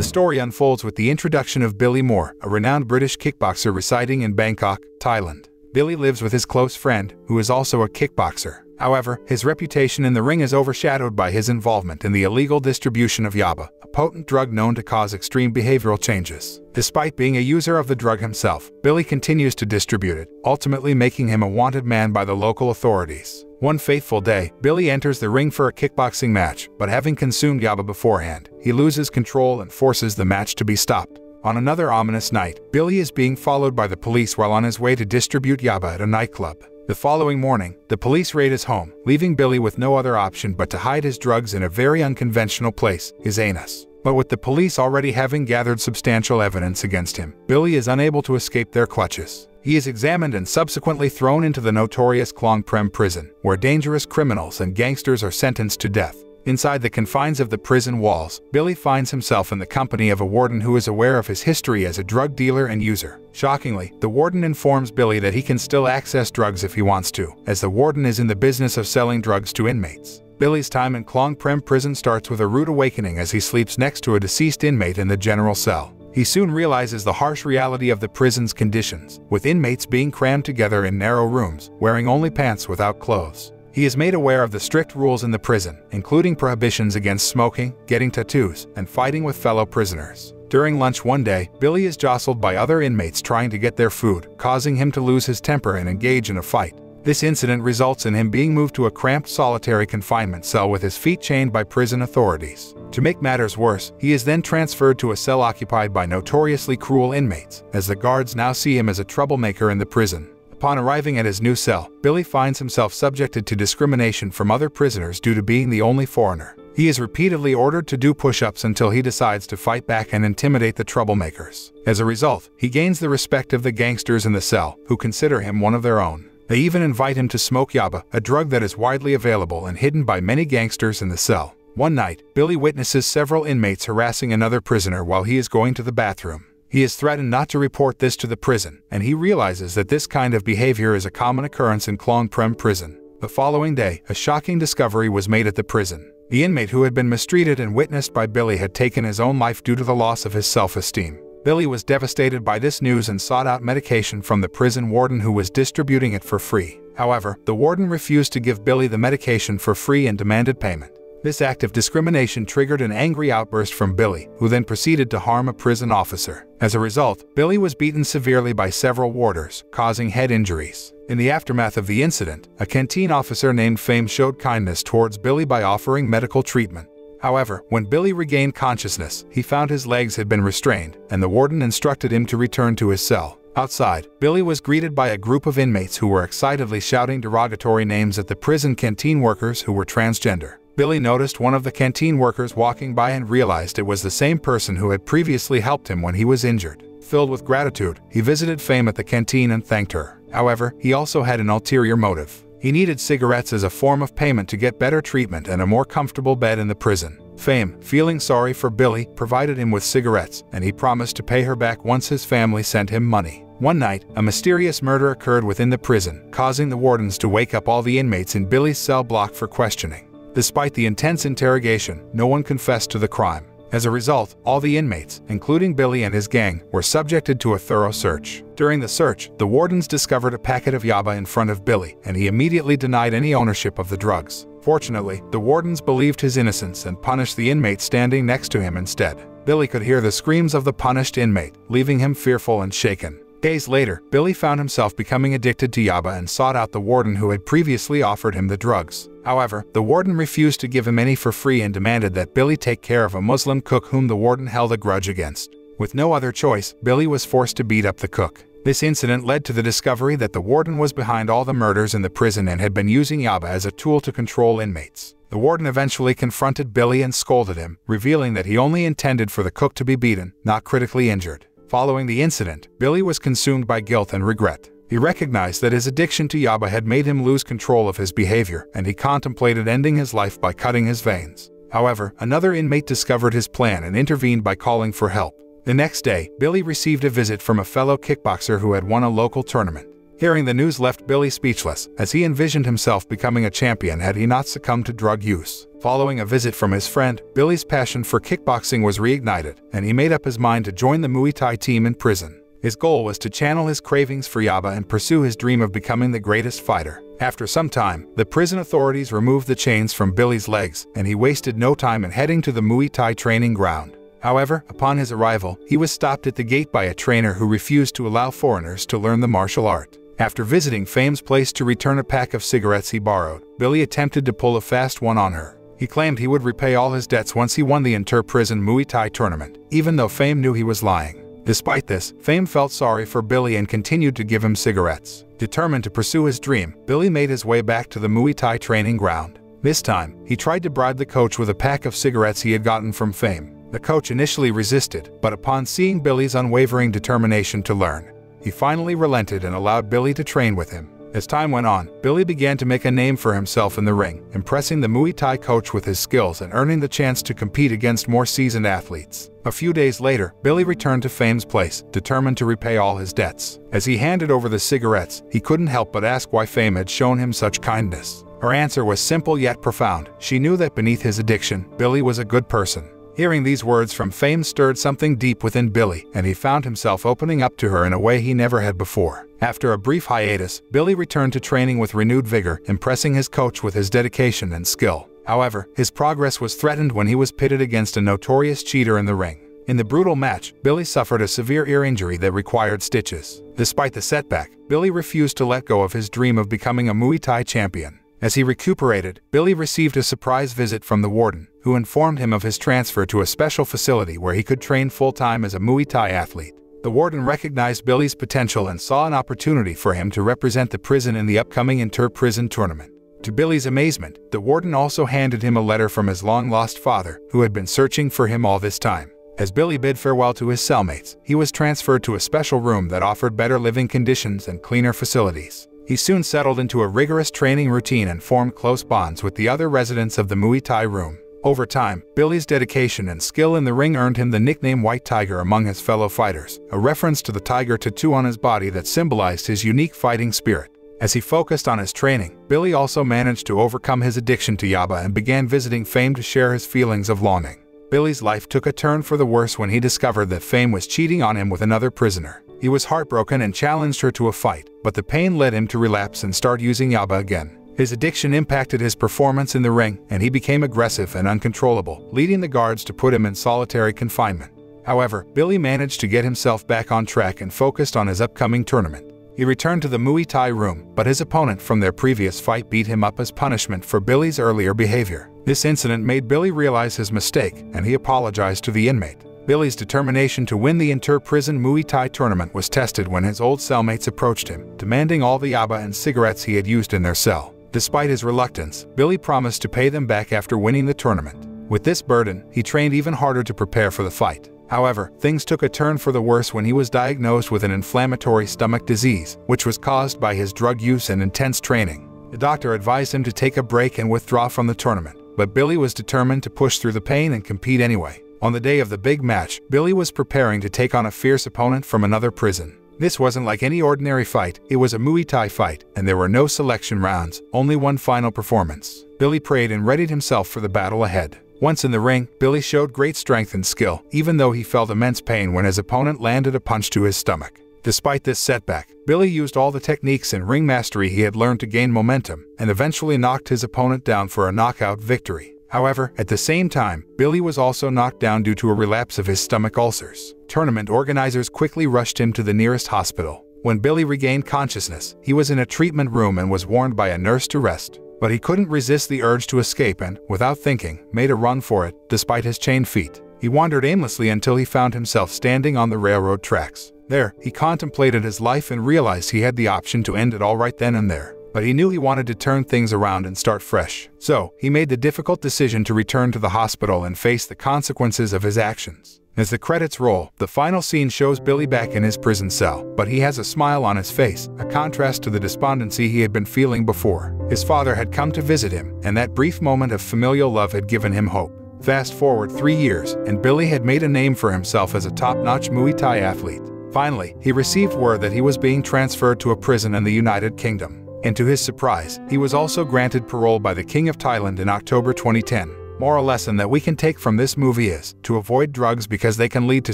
The story unfolds with the introduction of Billy Moore, a renowned British kickboxer residing in Bangkok, Thailand. Billy lives with his close friend, who is also a kickboxer. However, his reputation in the ring is overshadowed by his involvement in the illegal distribution of yaba, a potent drug known to cause extreme behavioral changes. Despite being a user of the drug himself, Billy continues to distribute it, ultimately making him a wanted man by the local authorities. One fateful day, Billy enters the ring for a kickboxing match, but having consumed yaba beforehand, he loses control and forces the match to be stopped. On another ominous night, Billy is being followed by the police while on his way to distribute yaba at a nightclub. The following morning, the police raid his home, leaving Billy with no other option but to hide his drugs in a very unconventional place, his anus. But with the police already having gathered substantial evidence against him, Billy is unable to escape their clutches. He is examined and subsequently thrown into the notorious Klong Prem prison, where dangerous criminals and gangsters are sentenced to death. Inside the confines of the prison walls, Billy finds himself in the company of a warden who is aware of his history as a drug dealer and user. Shockingly, the warden informs Billy that he can still access drugs if he wants to, as the warden is in the business of selling drugs to inmates. Billy's time in Klong Prem prison starts with a rude awakening as he sleeps next to a deceased inmate in the general cell. He soon realizes the harsh reality of the prison's conditions, with inmates being crammed together in narrow rooms, wearing only pants without clothes. He is made aware of the strict rules in the prison, including prohibitions against smoking, getting tattoos, and fighting with fellow prisoners. During lunch one day, Billy is jostled by other inmates trying to get their food, causing him to lose his temper and engage in a fight. This incident results in him being moved to a cramped solitary confinement cell with his feet chained by prison authorities. To make matters worse, he is then transferred to a cell occupied by notoriously cruel inmates, as the guards now see him as a troublemaker in the prison. Upon arriving at his new cell, Billy finds himself subjected to discrimination from other prisoners due to being the only foreigner. He is repeatedly ordered to do push-ups until he decides to fight back and intimidate the troublemakers. As a result, he gains the respect of the gangsters in the cell, who consider him one of their own. They even invite him to smoke yaba, a drug that is widely available and hidden by many gangsters in the cell. One night, Billy witnesses several inmates harassing another prisoner while he is going to the bathroom. He is threatened not to report this to the prison, and he realizes that this kind of behavior is a common occurrence in Klong Prem prison. The following day, a shocking discovery was made at the prison. The inmate who had been mistreated and witnessed by Billy had taken his own life due to the loss of his self-esteem. Billy was devastated by this news and sought out medication from the prison warden, who was distributing it for free. However, the warden refused to give Billy the medication for free and demanded payment. This act of discrimination triggered an angry outburst from Billy, who then proceeded to harm a prison officer. As a result, Billy was beaten severely by several warders, causing head injuries. In the aftermath of the incident, a canteen officer named Fame showed kindness towards Billy by offering medical treatment. However, when Billy regained consciousness, he found his legs had been restrained, and the warden instructed him to return to his cell. Outside, Billy was greeted by a group of inmates who were excitedly shouting derogatory names at the prison canteen workers who were transgender. Billy noticed one of the canteen workers walking by and realized it was the same person who had previously helped him when he was injured. Filled with gratitude, he visited Fame at the canteen and thanked her. However, he also had an ulterior motive. He needed cigarettes as a form of payment to get better treatment and a more comfortable bed in the prison. Fame, feeling sorry for Billy, provided him with cigarettes, and he promised to pay her back once his family sent him money. One night, a mysterious murder occurred within the prison, causing the wardens to wake up all the inmates in Billy's cell block for questioning. Despite the intense interrogation, no one confessed to the crime. As a result, all the inmates, including Billy and his gang, were subjected to a thorough search. During the search, the wardens discovered a packet of yaba in front of Billy, and he immediately denied any ownership of the drugs. Fortunately, the wardens believed his innocence and punished the inmate standing next to him instead. Billy could hear the screams of the punished inmate, leaving him fearful and shaken. Days later, Billy found himself becoming addicted to yaba and sought out the warden who had previously offered him the drugs. However, the warden refused to give him any for free and demanded that Billy take care of a Muslim cook whom the warden held a grudge against. With no other choice, Billy was forced to beat up the cook. This incident led to the discovery that the warden was behind all the murders in the prison and had been using yaba as a tool to control inmates. The warden eventually confronted Billy and scolded him, revealing that he only intended for the cook to be beaten, not critically injured. Following the incident, Billy was consumed by guilt and regret. He recognized that his addiction to yaba had made him lose control of his behavior, and he contemplated ending his life by cutting his veins. However, another inmate discovered his plan and intervened by calling for help. The next day, Billy received a visit from a fellow kickboxer who had won a local tournament. Hearing the news left Billy speechless, as he envisioned himself becoming a champion had he not succumbed to drug use. Following a visit from his friend, Billy's passion for kickboxing was reignited, and he made up his mind to join the Muay Thai team in prison. His goal was to channel his cravings for yaba and pursue his dream of becoming the greatest fighter. After some time, the prison authorities removed the chains from Billy's legs, and he wasted no time in heading to the Muay Thai training ground. However, upon his arrival, he was stopped at the gate by a trainer who refused to allow foreigners to learn the martial art. After visiting Fame's place to return a pack of cigarettes he borrowed, Billy attempted to pull a fast one on her. He claimed he would repay all his debts once he won the inter-prison Muay Thai tournament, even though Fame knew he was lying. Despite this, Fame felt sorry for Billy and continued to give him cigarettes. Determined to pursue his dream, Billy made his way back to the Muay Thai training ground. This time, he tried to bribe the coach with a pack of cigarettes he had gotten from Fame. The coach initially resisted, but upon seeing Billy's unwavering determination to learn, he finally relented and allowed Billy to train with him. As time went on, Billy began to make a name for himself in the ring, impressing the Muay Thai coach with his skills and earning the chance to compete against more seasoned athletes. A few days later, Billy returned to Fame's place, determined to repay all his debts. As he handed over the cigarettes, he couldn't help but ask why Fame had shown him such kindness. Her answer was simple yet profound. She knew that beneath his addiction, Billy was a good person. Hearing these words from Fame stirred something deep within Billy, and he found himself opening up to her in a way he never had before. After a brief hiatus, Billy returned to training with renewed vigor, impressing his coach with his dedication and skill. However, his progress was threatened when he was pitted against a notorious cheater in the ring. In the brutal match, Billy suffered a severe ear injury that required stitches. Despite the setback, Billy refused to let go of his dream of becoming a Muay Thai champion. As he recuperated, Billy received a surprise visit from the warden, who informed him of his transfer to a special facility where he could train full-time as a Muay Thai athlete. The warden recognized Billy's potential and saw an opportunity for him to represent the prison in the upcoming inter-prison tournament. To Billy's amazement, the warden also handed him a letter from his long-lost father, who had been searching for him all this time. As Billy bid farewell to his cellmates, he was transferred to a special room that offered better living conditions and cleaner facilities. He soon settled into a rigorous training routine and formed close bonds with the other residents of the Muay Thai room. Over time, Billy's dedication and skill in the ring earned him the nickname White Tiger among his fellow fighters, a reference to the tiger tattoo on his body that symbolized his unique fighting spirit. As he focused on his training, Billy also managed to overcome his addiction to yaba and began visiting Fame to share his feelings of longing. Billy's life took a turn for the worse when he discovered that Fame was cheating on him with another prisoner. He was heartbroken and challenged her to a fight, but the pain led him to relapse and start using yaba again. His addiction impacted his performance in the ring, and he became aggressive and uncontrollable, leading the guards to put him in solitary confinement. However, Billy managed to get himself back on track and focused on his upcoming tournament. He returned to the Muay Thai room, but his opponent from their previous fight beat him up as punishment for Billy's earlier behavior. This incident made Billy realize his mistake, and he apologized to the inmate. Billy's determination to win the inter-prison Muay Thai tournament was tested when his old cellmates approached him, demanding all the yaba and cigarettes he had used in their cell. Despite his reluctance, Billy promised to pay them back after winning the tournament. With this burden, he trained even harder to prepare for the fight. However, things took a turn for the worse when he was diagnosed with an inflammatory stomach disease, which was caused by his drug use and intense training. The doctor advised him to take a break and withdraw from the tournament, but Billy was determined to push through the pain and compete anyway. On the day of the big match, Billy was preparing to take on a fierce opponent from another prison. This wasn't like any ordinary fight, it was a Muay Thai fight, and there were no selection rounds, only one final performance. Billy prayed and readied himself for the battle ahead. Once in the ring, Billy showed great strength and skill, even though he felt immense pain when his opponent landed a punch to his stomach. Despite this setback, Billy used all the techniques and ring mastery he had learned to gain momentum, and eventually knocked his opponent down for a knockout victory. However, at the same time, Billy was also knocked down due to a relapse of his stomach ulcers. Tournament organizers quickly rushed him to the nearest hospital. When Billy regained consciousness, he was in a treatment room and was warned by a nurse to rest. But he couldn't resist the urge to escape and, without thinking, made a run for it, despite his chained feet. He wandered aimlessly until he found himself standing on the railroad tracks. There, he contemplated his life and realized he had the option to end it all right then and there. But he knew he wanted to turn things around and start fresh. So, he made the difficult decision to return to the hospital and face the consequences of his actions. As the credits roll, the final scene shows Billy back in his prison cell, but he has a smile on his face, a contrast to the despondency he had been feeling before. His father had come to visit him, and that brief moment of familial love had given him hope. Fast forward 3 years, and Billy had made a name for himself as a top-notch Muay Thai athlete. Finally, he received word that he was being transferred to a prison in the United Kingdom. And to his surprise, he was also granted parole by the King of Thailand in October 2010. Moral lesson that we can take from this movie is to avoid drugs because they can lead to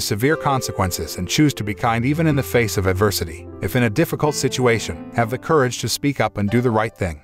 severe consequences, and choose to be kind even in the face of adversity. If in a difficult situation, have the courage to speak up and do the right thing.